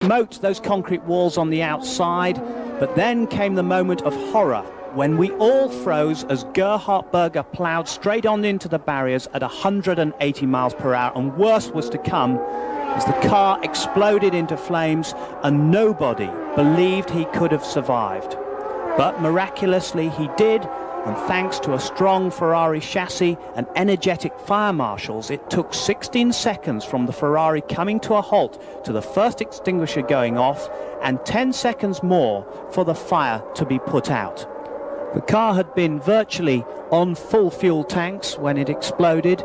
Smoked those concrete walls on the outside, but then came the moment of horror when we all froze as Gerhard Berger ploughed straight on into the barriers at 180 miles per hour, and worse was to come as the car exploded into flames and nobody believed he could have survived. But miraculously he did, and thanks to a strong Ferrari chassis and energetic fire marshals, it took 16 seconds from the Ferrari coming to a halt to the first extinguisher going off, and 10 seconds more for the fire to be put out. The car had been virtually on full fuel tanks when it exploded.